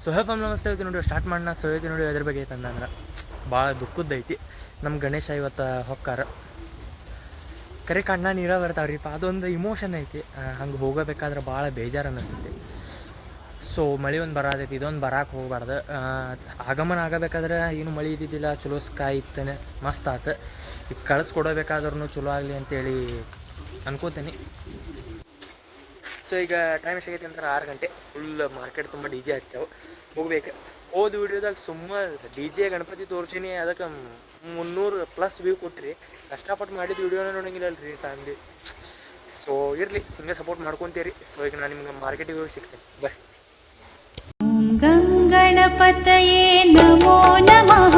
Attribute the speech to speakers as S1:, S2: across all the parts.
S1: Family ನಮಸ್ತೆ. ಐತಿ ನೋಡಿ ಸ್ಟಾರ್ಟ್ ಮಾಡೋಣ. ಐತಿ ನೋಡಿ ಅದ್ರ ಬಗ್ಗೆ ಐತಂದ್ರೆ ಭಾಳ ದುಃಖದ್ದೈತಿ. ನಮ್ಮ ಗಣೇಶ ಇವತ್ತು ಹೊಕ್ಕಾರ ಕರೆ ಕಣ್ಣ ನೀರ ಬರ್ತಾವ್ರಿಪ್ಪ. ಅದೊಂದು ಇಮೋಷನ್ ಐತಿ. ಹಂಗೆ ಹೋಗಬೇಕಾದ್ರೆ ಭಾಳ ಬೇಜಾರು ಅನ್ನಿಸ್ತೈತಿ. ಸೊ ಮಳೆ ಒಂದು ಬರತೈತಿ, ಇದೊಂದು ಬರಕ್ಕೆ ಹೋಗ್ಬಾರ್ದು. ಆಗಮನ ಆಗಬೇಕಾದ್ರೆ ಏನು ಮಳೆ ಇದ್ದಿದ್ದಿಲ್ಲ, ಚಲೋ ಸ್ಕಾಯ್ ಇತ್ತಾನೆ, ಮಸ್ತ್ ಆತು. ಈಗ ಕಳಿಸ್ಕೊಡಬೇಕಾದ್ರೂ ಚಲೋ ಆಗಲಿ ಅಂತೇಳಿ ಅನ್ಕೋತೀನಿ. ಸೊ ಈಗ ಟೈಮ್ ಎಷ್ಟಾಗೈತಿ ಅಂತಾರೆ 6 ಗಂಟೆ. ಫುಲ್ ಮಾರ್ಕೆಟ್ ತುಂಬ ಡಿ ಜೆ ಆಗ್ತಾವೆ. ಹೋಗ್ಬೇಕು. ಹೋದ ವಿಡಿಯೋದಾಗ ಡಿ ಜೆ ಗಣಪತಿ ತೋರಿಸೀನಿ, ಅದಕ್ಕೆ 300+ ವ್ಯೂ ಕೊಟ್ಟಿರಿ. ಕಷ್ಟಪಟ್ಟು ಮಾಡಿದ ವಿಡಿಯೋನ ನೋಡಂಗಿಲ್ಲಲ್ರಿ ಫ್ಯಾಮಿಲಿ. ಸೊ ಇರಲಿ, ಹಿಂಗೆ ಸಪೋರ್ಟ್ ಮಾಡ್ಕೊತೀರಿ. ಸೊ ಈಗ ನಾನು ನಿಮ್ಗೆ ಮಾರ್ಕೆಟಿಗೆ ಹೋಗಿ ಸಿಗ್ತೇನೆ. ಬೈ.
S2: ಗಣಪತಯೇ ನಮೋ ನಮಃ,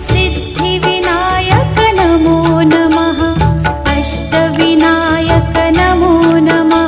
S2: ಸಿದ್ಧಿ ವಿನಾಯಕ ನಮೋ ನಮಃ, ಅಷ್ಟ ವಿನಾಯಕ ನಮೋ ನಮಃ.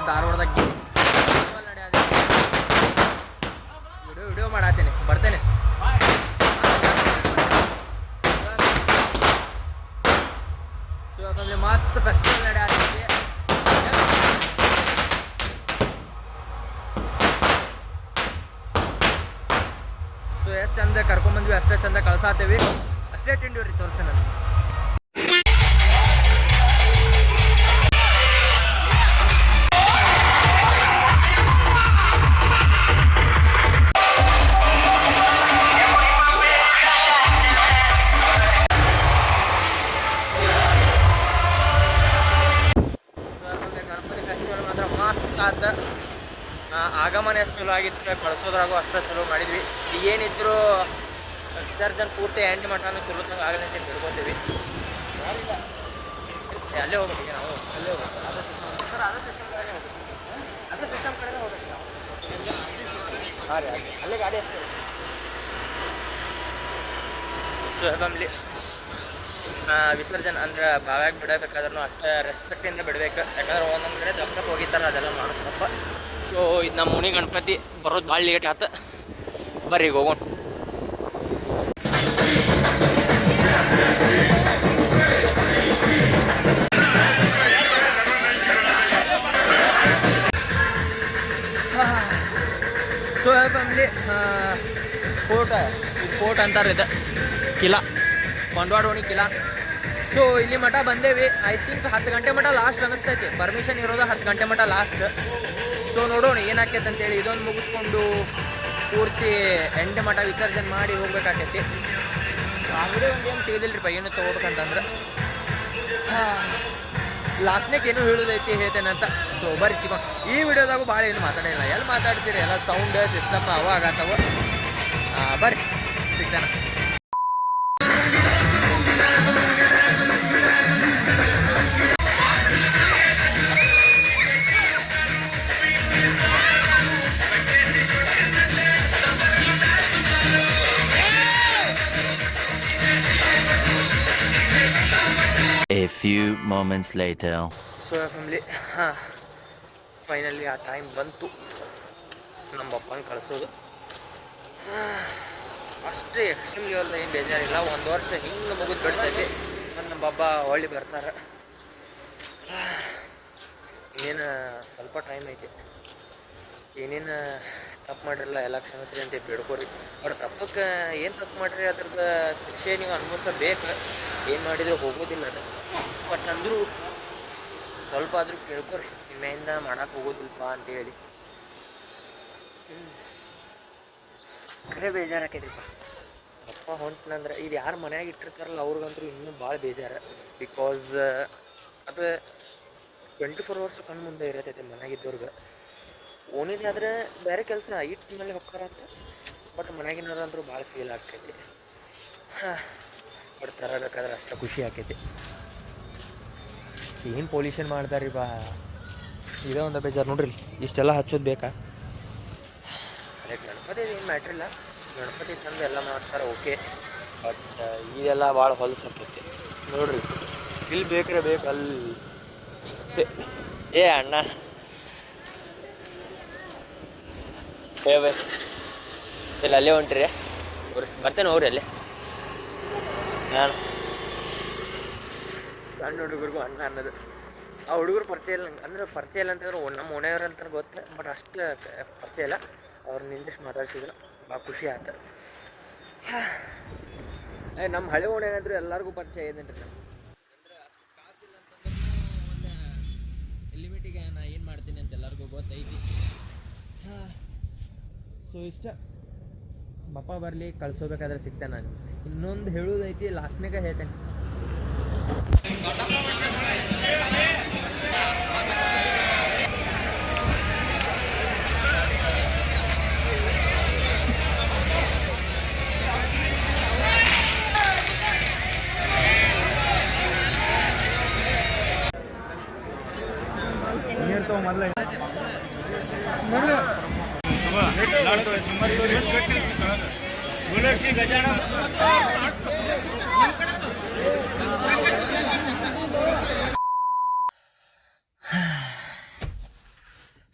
S1: ಧಾರವಾಡದಾಗ ವಿಡಿಯೋ ಮಾಡತ್ತೇನೆ, ಬರ್ತೇನೆ. ಸೊ ಯಾಕಂದ್ರೆ ಮಸ್ತ್ ಫೆಸ್ಟಿವಲ್ ನಡೆಯತ್ತೆ. ಸೊ ಎಷ್ಟು ಚಂದ ಕರ್ಕೊಂಡ್ಬಂದ್ವಿ, ಅಷ್ಟೇ ಚಂದ ಕಳ್ಸಾತೇವಿ. ಅಷ್ಟೇ ತಿಂಡಿವ್ರಿ ತೋರಿಸ್ತೇನೆ ನಾನು. ಆಗಮನ ಎಷ್ಟು ಚಲೋ ಆಗಿತ್ತು, ಕಳಿಸೋದ್ರಾಗೂ ಅಷ್ಟೇ ಚಲೋ ಮಾಡಿದ್ವಿ. ಏನಿದ್ರು ವಿಸರ್ಜನ್ ಪೂರ್ತಿ ಎಂಡ್ ಮಟನೂ ಚಲೋ ಆಗಲಿ ಅಂತ ತಿಳ್ಕೊತೀವಿ. ಅಲ್ಲೇ ಹೋಗ್ಬೇಕು, ನಾವು ಅಲ್ಲೇ ಹೋಗ್ಬೇಕು. ಅದೇ ಸಿಸ್ಟಮ್ ಕಡೆ ಹೋಗ್ಬೇಕು ನಾವು. ಹಾಂ ರೀ, ಅಲ್ಲೇ ಗಾಡಿ ಅಷ್ಟೇ. ಸೊ ಫ್ಯಾಮಿಲಿ, ವಿಸರ್ಜನ್ ಅಂದ್ರೆ ಬಾವ್ಯಾಗ ಬಿಡಬೇಕಾದ್ರೂ ಅಷ್ಟೇ ರೆಸ್ಪೆಕ್ಟಿಂದ ಬಿಡ್ಬೇಕು. ಯಾಕಂದ್ರೆ ಒಂದೊಂದು ಕಡೆ ದಪ್ಪಕ್ಕೆ ಹೋಗಿತಾರೆ, ಅದೆಲ್ಲ ಮಾಡ್ತಾರಪ್ಪ. ಸೊ ಇದು ನಮ್ಮ ಓಣಿ ಗಣಪತಿ ಬರೋದು ಭಾಳ ಲೇಟ್ ಆಯ್ತು. ಬರ್ರಿ ಈಗ ಹೋಗೋಣ. ಸೊ ಫ್ಯಾಮಿಲಿ, ಫೋರ್ಟ್ ಅಂತಾರೆ ಇದು, ಕಿಲಾ, ಕೊಂಡವಾಡ ಓಣಿ ಕಿಲಾ. ಸೊ ಇಲ್ಲಿ ಮಠ ಬಂದೇವಿ. ಐ ಥಿಂಕ್ 10 ಗಂಟೆ ಮಠ ಲಾಸ್ಟ್ ಅನ್ನಿಸ್ತೈತಿ. ಪರ್ಮಿಷನ್ ಇರೋದು 10 ಗಂಟೆ ಮಠ ಲಾಸ್ಟ್. ಸೊ ನೋಡೋಣ ಏನಾಕೈತೆ ಅಂತೇಳಿ. ಇದೊಂದು ಮುಗಿಸ್ಕೊಂಡು ಪೂರ್ತಿ ಎಂಡ್ ಮಠ ವಿಸರ್ಜನೆ ಮಾಡಿ ಹೋಗ್ಬೇಕಾಕೈತಿ. ಅಂಗಡಿ ಒಂದು ಏನು ತಿಳಿದಿಲ್ರಿಪ್ಪ ಏನು ತೊಗೋಬೇಕಂತಂದ್ರೆ. ಲಾಸ್ಟ್ನಾಗ ಏನು ಹೇಳೋದೈತಿ ಹೇಳ್ತೇನಂತ. ಸೊ ಬರ್ರಿ ಸಿಗೋಣ. ಈ ವಿಡಿಯೋದಾಗೂ ಭಾಳ ಏನು ಮಾತಾಡಿಲ್ಲ. ಎಲ್ಲಿ ಮಾತಾಡ್ತೀರಿ, ಎಲ್ಲ ಸೌಂಡ್ ಸಿಸ್ತಪ್ಪ ಅವ ಆಗತ್ತವ. ಬರ್ರಿ ಸಿಗ್ತಾನೆ.
S3: A few moments later.
S1: So family, finally ಆ ಟೈಮ್ ಬಂತು ನಮ್ಮ ಅಪ್ಪನ ಕಳಿಸೋದು. ಅಷ್ಟೇ ಎಕ್ಸ್ಟ್ರೀಮ್ ಲೆವೆಲ್ದಾಗ ಏನು ಬೇಜಾರಿಲ್ಲ. 1 ವರ್ಷ ಹಿಂಗೆ ಮುಗಿದು ಬಿಡ್ತೈತಿ. ನಮ್ಮ ಬಾಬಾ ಹೊಳ್ಳಿ ಬರ್ತಾರೆ. ಇನ್ನೇನು ಸ್ವಲ್ಪ ಟೈಮ್ ಐತಿ. ಏನೇನು ತಪ್ಪು ಮಾಡಿರಲ್ಲ ಎಲ್ಲ ಕ್ಷಮಿಸ್ರಿ ಅಂತ ಬೇಡ್ಕೋರಿ. ಅವ್ರು ತಪ್ಪಕ್ಕೆ ಏನು ತಪ್ಪು ಮಾಡಿರಿ ಅದ್ರದ್ದು ಶಿಕ್ಷೆ ನೀವು ಅನುಭವಿಸಬೇಕು. ಏನು ಮಾಡಿದ್ರು ಹೋಗೋದಿಲ್ಲ ಅದು. ಬಟ್ ಅಂದರೂ ಸ್ವಲ್ಪ ಆದರೂ ಕೇಳ್ಕೊರಿ, ನಿಮ್ಮೆಯಿಂದ ಮಾಡಕ್ಕೆ ಹೋಗೋದಿಲ್ಲಪ್ಪ ಅಂತೇಳಿ. ಖರೆ ಬೇಜಾರಾಕೈತಿಪ್ಪ. ಅಪ್ಪ ಹೊಂಟ್ನಂದ್ರೆ ಇದು ಯಾರು ಮನ್ಯಾಗ ಇಟ್ಟಿರ್ತಾರಲ್ಲ ಅವ್ರಿಗಂತೂ ಇನ್ನೂ ಭಾಳ ಬೇಜಾರ. ಬಿಕಾಸ್ ಅದು 24 hours ಕಣ್ಣು ಮುಂದೆ ಇರತೈತೆ ಮನೆಯಾಗಿದ್ದವ್ರಿಗೆ. ಓಣಿದೆ ಆದರೆ ಬೇರೆ ಕೆಲಸ ಇಟ್ಟು ಮೇಲೆ ಹೊಕ್ಕಾರ ಅಂತ. ಬಟ್ ಮನೆಯಾಗಿನವ್ರಂದ್ರೂ ಭಾಳ ಫೀಲ್ ಆಗ್ತೈತಿ. ಬಟ್ ತರಬೇಕಾದ್ರೆ ಅಷ್ಟು ಖುಷಿ ಆಕೈತಿ. ಏನು ಪೊಲ್ಯೂಷನ್ ಮಾಡ್ತಾರೆ ಬಾ, ಇದೇ ಒಂದು ಬೇಜಾರು ನೋಡ್ರಿ. ಇಷ್ಟೆಲ್ಲ ಹಚ್ಚೋದು ಬೇಕಾ? ಅದೇ ಗಣಪತಿ ಏನು ಮ್ಯಾಟ್ರಿಲ್ಲ, ಗಣಪತಿ ತಂದು ಎಲ್ಲ ಮಾಡ್ತಾರೆ ಓಕೆ. ಬಟ್ ಇದೆಲ್ಲ ಭಾಳ ಹೊಲಸು ಆಗ್ತೈತಿ ನೋಡ್ರಿ. ಇಲ್ಲಿ ಬೇಕ್ರೆ ಬೇಕು ಅಲ್ಲಿ. ಏ ಅಣ್ಣ ಏ ಬೈ ಇಲ್ಲ ಅಲ್ಲೇ ಹೊಂಟ್ರಿ ಬರ್ತೇನೆ ಹೋಗ್ರಿ ಅಲ್ಲೇ. ನಾನು ಸಣ್ಣ ಹುಡುಗರಿಗೂ ಅಣ್ಣ ಅನ್ನೋದು ಆ ಹುಡುಗರು ಪರಿಚಯ ಇಲ್ಲ ಅಂದ್ರೆ ಪರಿಚಯ ಇಲ್ಲ ಅಂತಂದ್ರೆ ನಮ್ಮ ಓಣೆಯವ್ರು ಅಂತ ಗೊತ್ತೆ. ಬಟ್ ಅಷ್ಟು ಪರಿಚಯ ಇಲ್ಲ. ಅವ್ರು ನಿಂದಿಷ್ಟು ಮಾತಾಡ್ಸಿದ್ರು, ಭಾಳ ಖುಷಿ ಆಯ್ತು. ನಮ್ಮ ಹಳೆ ಓಣೆಗಂದ್ರೆ ಎಲ್ಲರಿಗೂ ಪರಿಚಯ ಇದೆ ರೀ. ಅಂದ್ರೆ ಕಾಸಿಲ್ಲ ಅಂತಂದ್ರೂ ಒಂದು ಲಿಮಿಟಿಗೆ ನಾ ಏನು ಮಾಡ್ತೀನಿ ಅಂತ ಎಲ್ಲರಿಗೂ ಗೊತ್ತೈತಿ. ಸೊ ಇಷ್ಟ ಬಪ್ಪ ಬರಲಿ ಕಳ್ಸೋಬೇಕಾದ್ರೆ ಸಿಗ್ತೇನೆ ನಾನು. ಇನ್ನೊಂದು ಹೇಳೋದೈತಿ, ಲಾಸ್ಟ್ನಾಗ ಹೇಳ್ತೇನೆ.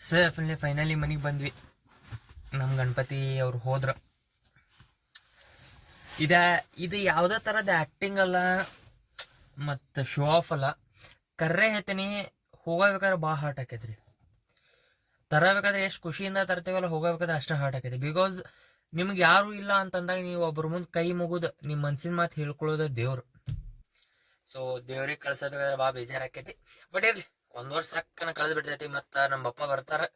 S1: ಸೇಫಲ್ಲಿ ಫೈನಲಿ ಮನೆಗೆ ಬಂದ್ವಿ. ನಮ್ಮ ಗಣಪತಿ ಅವ್ರು ಹೋದ್ರು. ಇದು ಯಾವುದೇ ಥರದ ಆ್ಯಕ್ಟಿಂಗ್ ಅಲ್ಲ ಮತ್ತು ಶೋ ಆಫ್ ಅಲ್ಲ. ಕರ್ರೆ ಹೇಳ್ತೀನಿ, ಹೋಗಬೇಕಾದ್ರೆ ಭಾಳ ಹಾರ್ಟ್ ಆಕೈತ್ರಿ. ತರಬೇಕಾದ್ರೆ ಎಷ್ಟು ಖುಷಿಯಿಂದ ತರ್ತೀವಲ್ಲ, ಹೋಗಬೇಕಾದ್ರೆ ಅಷ್ಟೇ ಹಾರ್ಟ್ ಆಕೈತಿ. ಬಿಕಾಸ್ ನಿಮ್ಗೆ ಯಾರೂ ಇಲ್ಲ ಅಂತಂದಾಗ ನೀವು ಒಬ್ಬರ ಮುಂದೆ ಕೈ ಮುಗಿದು ನಿಮ್ಮ ಮನ್ಸಿನ ಮಾತು ಹೇಳ್ಕೊಳ್ಳೋದು ದೇವ್ರು. ಸೊ ದೇವ್ರಿಗೆ ಕಳ್ಸಬೇಕಾದ್ರೆ ಭಾಳ ಬೇಜಾರಾಕೈತಿ. ಬಟ್ ಇರಲಿ, 1 ವರ್ಷ ಸಕ್ಕನ ಕಳೆದು ಬಿಡ್ತೈತಿ. ಮತ್ತು ನಮ್ಮ ಅಪ್ಪ ಬರ್ತಾರೆ.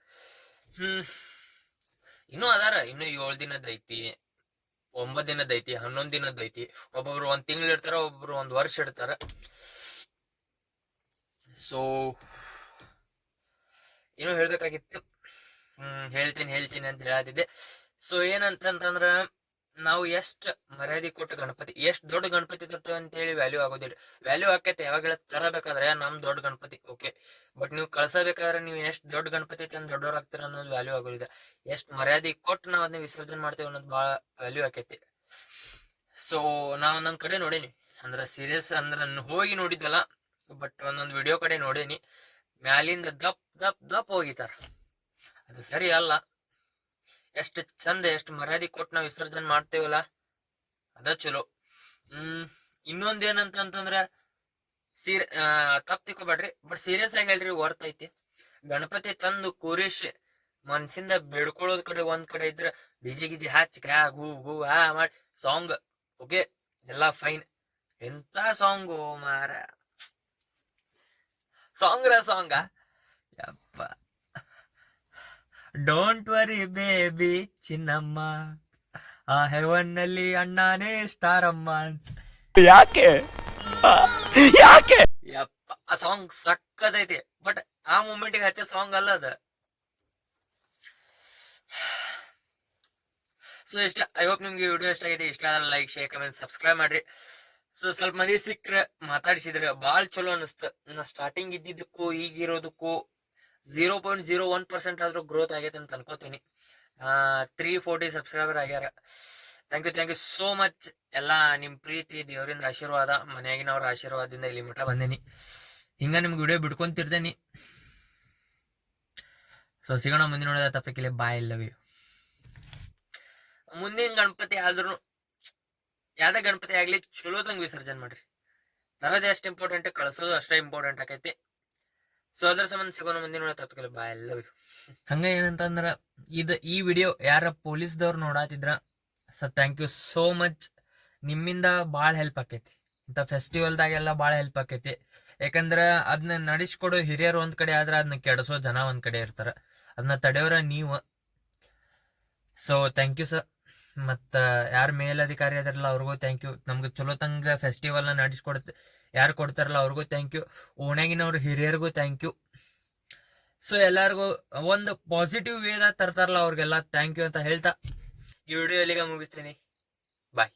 S1: ಇನ್ನೂ ಅದಾರ, ಇನ್ನೂ 7 ದಿನದ ಐತಿ, 9 ದಿನದ ಐತಿ, 11 ದಿನದ ಐತಿ. ಒಬ್ಬೊಬ್ರು 1 ತಿಂಗಳು ಇರ್ತಾರ, ಒಬ್ಬೊಬ್ರು 1 ವರ್ಷ ಇರ್ತಾರ. ಸೊ ಏನೋ ಹೇಳ್ಬೇಕಾಗಿತ್ತು. ಹೇಳ್ತೀನಿ ಅಂತ ಹೇಳತ್ತಿದ್ದೆ. ಸೊ ಏನಂತಂದ್ರೆ ನಾವು ಎಷ್ಟು ಮರ್ಯಾದೆ ಕೊಟ್ಟು ಗಣಪತಿ, ಎಷ್ಟು ದೊಡ್ಡ ಗಣಪತಿ ತರ್ತೇವೆ ಅಂತೇಳಿ ವ್ಯಾಲ್ಯೂ ಆಗೋದಿಲ್ಲ. ವ್ಯಾಲ್ಯೂ ಆಕೈತೆ ಯಾವಾಗೆಲ್ಲ ತರಬೇಕಾದ್ರೆ ನಮ್ಮ ದೊಡ್ಡ ಗಣಪತಿ ಓಕೆ. ಬಟ್ ನೀವು ಕಳ್ಸಬೇಕಾದ್ರೆ ನೀವು ಎಷ್ಟು ದೊಡ್ಡ ಗಣಪತಿ ತಂದು ದೊಡ್ಡವ್ರು ಆಗ್ತೀರ ಅನ್ನೋದು ವ್ಯಾಲ್ಯೂ ಆಗೋದಿಲ್ಲ. ಎಷ್ಟು ಮರ್ಯಾದೆ ಕೊಟ್ಟು ನಾವು ಅದನ್ನ ವಿಸರ್ಜನೆ ಮಾಡ್ತೇವೆ ಅನ್ನೋದು ಭಾಳ ವ್ಯಾಲ್ಯೂ ಆಕೈತಿ. ಸೊ ನಾವು ಒಂದೊಂದು ಕಡೆ ನೋಡೀನಿ, ಅಂದ್ರೆ ಸೀರಿಯಸ್ ಅಂದ್ರೆ ಹೋಗಿ ನೋಡಿದ್ದಲ್ಲ, ಬಟ್ ಒಂದೊಂದು ವಿಡಿಯೋ ಕಡೆ ನೋಡೀನಿ. ಮ್ಯಾಲಿಂದ ದಪ್ ಹೋಗಿತಾರ. ಅದು ಸರಿ ಅಲ್ಲ. ಎಷ್ಟು ಚಂದ, ಎಷ್ಟು ಮರ್ಯಾದೆ ಕೊಟ್ಟು ನಾವು ವಿಸರ್ಜನೆ ಮಾಡ್ತೇವಲ್ಲ, ಅದ ಚಲೋ. ಇನ್ನೊಂದೇನಂತಂದ್ರ ತಪ್ಪು ತಿಳ್ಕೊಬೇಡ್ರಿ, ಬಟ್ ಸೀರಿಯಸ್ ಆಗಿ ಹೇಳ್ರಿ, ವರ್ತ್ ಐತಿ. ಗಣಪತಿ ತಂದು ಕೂರಿಸಿ ಮನ್ಸಿಂದ ಬೇಡ್ಕೊಳ್ಳೋದ್ ಕಡೆ ಒಂದ್ ಕಡೆ ಇದ್ರ ಡಿಜೆ ಗಿಜಿ ಹಚ್ಚಿ ಗೂ ಗೂ ಮಾಡಿ ಸಾಂಗ್ ಓಕೆ, ಎಲ್ಲ ಫೈನ್. ಎಂತ ಸಾಂಗು ಮಾರ, ಸಾಂಗ ಯಪ್ಪ. ಡೋಂಟ್ ವರಿ ಬೇಬಿ ಚಿನ್ನಮ್ಮ, ಆ ಹೆವನ್ನಲ್ಲಿ ಅಣ್ಣಾನೇ ಸ್ಟಾರ್ ಅಮ್ಮ. ಯಾಕೆ ಯಪ್ಪ, ಆ ಸಾಂಗ್ ಸಕ್ಕದೈತಿ. ಬಟ್ ಆ ಮೂಮೆಂಟಿಗೆ ಹಚ್ಚೋ ಸಾಂಗ್ ಅಲ್ಲ ಅದ. ಸೊ ಇಷ್ಟ, ಐ ಹೋಪ್ ನಿಮ್ಗೆ ವಿಡಿಯೋ ಇಷ್ಟ ಆಗಿದೆ. ಇಷ್ಟ ಆದ್ರೆ ಲೈಕ್, ಶೇರ್, ಕಮೆಂಟ್, ಸಬ್ಸ್ಕ್ರೈಬ್ ಮಾಡ್ರಿ. ಸೊ ಸ್ವಲ್ಪ ಮಂದಿ ಸಿಕ್ಕ್ರೆ ಮಾತಾಡ್ಸಿದ್ರೆ ಭಾಳ ಚಲೋ ಅನಿಸ್ತು. ನಾ ಸ್ಟಾರ್ಟಿಂಗ್ ಇದ್ದಿದ್ದಕ್ಕೂ ಈಗಿರೋದಕ್ಕೂ 0.01% ಆದ್ರೂ ಗ್ರೋತ್ ಆಗೈತೆ ಅಂತ ಅನ್ಕೋತೀನಿ. 340 ಸಬ್ಸ್ಕ್ರೈಬರ್ ಆಗ್ಯಾರ. Thank you so much. ಎಲ್ಲ ನಿಮ್ಮ ಪ್ರೀತಿ, ದೇವರಿಂದ ಆಶೀರ್ವಾದ, ಮನೆಯಾಗಿನವ್ರ ಆಶೀರ್ವಾದದಿಂದ ಇಲ್ಲಿ ಮಠ ಬಂದೇನಿ. ಹಿಂಗ ನಿಮ್ಗೆ ವಿಡಿಯೋ ಬಿಡ್ಕೊಂತಿರ್ತೇನಿ. ಸೊ ಸಿಗೋಣ ಮುಂದಿನ ನೋಡಿದ ತಪ್ಪಕ್ಕಿಲ್ಲ. ಬಾಯ್, ಲವ್ ಯು. ಮುಂದಿನ ಗಣಪತಿ ಆದ್ರೂ ಯಾವ್ದೇ ಗಣಪತಿ ಆಗ್ಲಿ ಚಲೋದಂಗೆ ವಿಸರ್ಜನೆ ಮಾಡ್ರಿ. ತರದೇ ಅಷ್ಟು ಇಂಪಾರ್ಟೆಂಟ್, ಕಳ್ಸೋದು ಅಷ್ಟೇ ಇಂಪಾರ್ಟೆಂಟ್ ಆಕೈತಿ. ಸೊ ಅದ್ರ ಸಂಬಂಧ ಸಿಗೋಣ ಮುಂದಿನ ತಪ್ಪಿಲ್ಲ ಬಾ ಎಲ್ಲ ಹಂಗ ಏನಂತಂದ್ರ ಈ ವಿಡಿಯೋ ಯಾರ ಪೊಲೀಸ್ದವ್ರು ನೋಡಾತಿದ್ರ ಥ್ಯಾಂಕ್ ಯು ಸೋ ಮಚ್. ನಿಮ್ಮಿಂದ ಭಾಳ ಹೆಲ್ಪ್ ಆಕೈತಿ, ಇಂಥ ಫೆಸ್ಟಿವಲ್ದಾಗೆಲ್ಲ ಭಾಳ ಹೆಲ್ಪ್ ಆಕೈತಿ. ಯಾಕಂದ್ರ ಅದನ್ನ ನಡೆಸ್ಕೊಡೋ ಹಿರಿಯರು ಒಂದ್ ಕಡೆ ಆದ್ರ ಅದನ್ನ ಕೆಡಿಸೋ ಜನ ಒಂದ್ ಕಡೆ ಇರ್ತಾರ, ಅದನ್ನ ತಡೆಯೋರ ನೀವು. So thank you sir. ಮತ್ತ ಯಾರ ಮೇಲಧಿಕಾರಿ ಅದಾರಲ್ಲ ಅವ್ರಿಗೂ ಥ್ಯಾಂಕ್ ಯು. ನಮ್ಗೆ ಚಲೋ ತಂಗ ಫೆಸ್ಟಿವಲ್ ನ ಯಾರು ಕೊಡ್ತಾರಲ್ಲ ಅವ್ರಿಗೂ ಥ್ಯಾಂಕ್ ಯು. ಓಣ್ಯಾಗಿನವ್ರ ಹಿರಿಯರಿಗೂ ಥ್ಯಾಂಕ್ ಯು. ಸೊ ಎಲ್ಲಾರ್ಗು ಒಂದು ಪಾಸಿಟಿವ್ ವೇದಾಗ ತರ್ತಾರಲ್ಲ ಅವ್ರಿಗೆಲ್ಲ ಥ್ಯಾಂಕ್ ಯು ಅಂತ ಹೇಳ್ತಾ ಈ ವಿಡಿಯೋ ಇಲ್ಲಿಗೆ ಮುಗಿಸ್ತೀನಿ. ಬಾಯ್.